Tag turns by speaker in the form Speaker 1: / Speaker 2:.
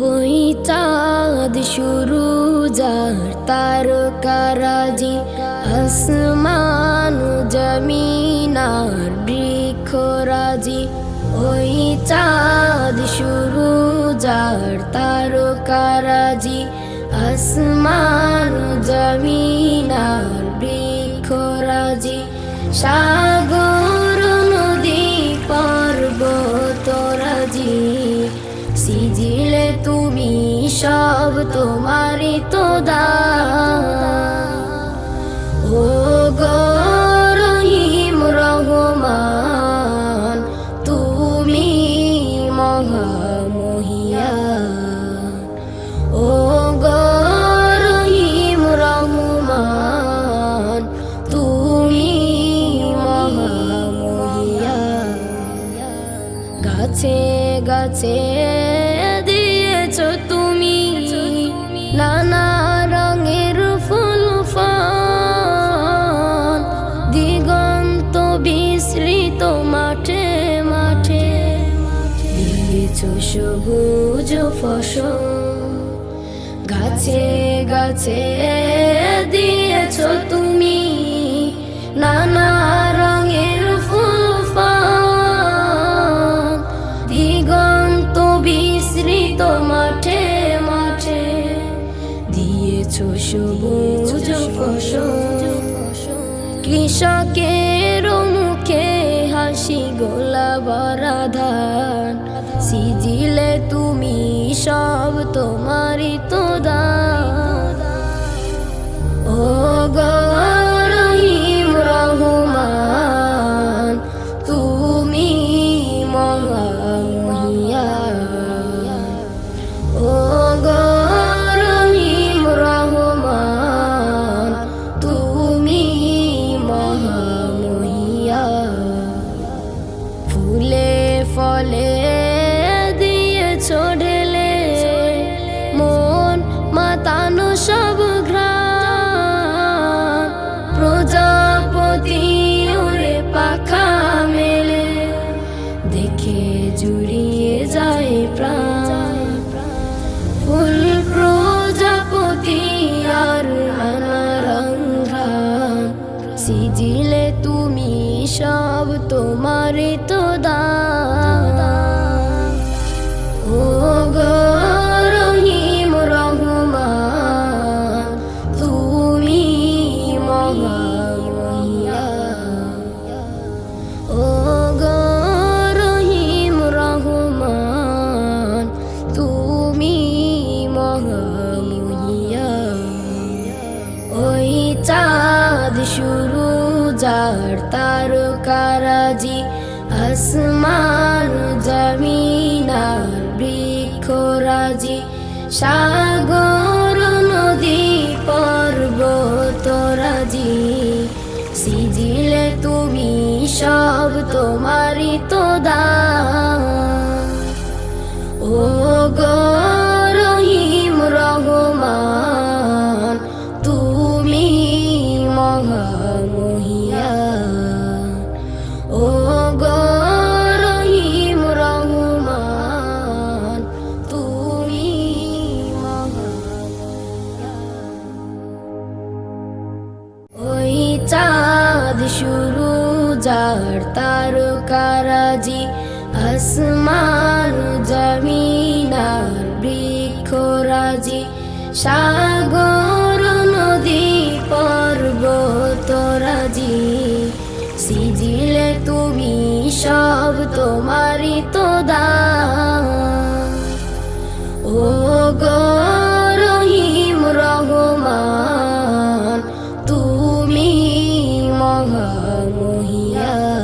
Speaker 1: ওই চাঁদ শুরু যার তারকারাজি, আসমান জমিন আর বৃক্ষরাজি। ওই চাঁদ শুরু যার তারকারাজি, আসমান জমিন আর বৃক্ষরাজি। সাগর নদী পর্বতরাজি, সিজিলে তুমি সব তোমারই তো দান। ও গো রহিম রহমান, তুমি মহামহিয়ান। ও গো রহিম রহমান, তুমি মহামহিয়ান। গাছে গাছে দিয়েছ তুমি নানা রঙের ফুল ফল, দিগন্ত বিস্তৃত মাঠে মাঠে দিয়েছ সবুজ ফসল। গাছে গাছে দিয়েছ তুমি নানা রঙের ফুল ফল, দিগন্ত বিস্তৃত মাঠে মাঠে দিয়েছ সবুজ ফসল। কৃষকের মুখে হাসি গোলা ভরা ধান, সিজিলে তুমি সব তোমারই তো দান। ও গো রহিম রহমান, তুমি মহামহিয়ান। ও গো রহিম রহমান, তুমি মহামহিয়ান। ফুলে ফলে দিয়েছ ঢেলে মন মাতানো সব ঘ্রাণ, প্রজাপতি ওরে পাখা মেলে দেখে জুড়িয়ে যায় প্রাণ। ফুল প্রজাপতি আর নানা রঙ, সিজিলে তুমি সব তোমারই তো দান। ও গো রহিম রহমান, তুমি মহামহিয়ান। ও গো রহিম রহমান, তুমি মহামহিয়ান। ওই চাঁদ শুরু যার তারকারাজি, আসমান জমিন আর বৃক্ষরাজি। সাগর নদী পর্বতরাজি, সিজিলে তুমি সব তোমারই তো দান। ও গো রহিম রহমান, তুমি মহামহিয়ান। ও গো রহিম রহমান, তুমি মহামহিয়ান। ওই চাঁদ শুরু যার তারকারাজি, আসমান জমিন আর বৃক্ষরাজি। সাগর নদী পর্বতরাজি, সিজিলে তুমি সব তোমারই তো দান। ও গো রহিম রহমান, তুমি মহামহিয়ান।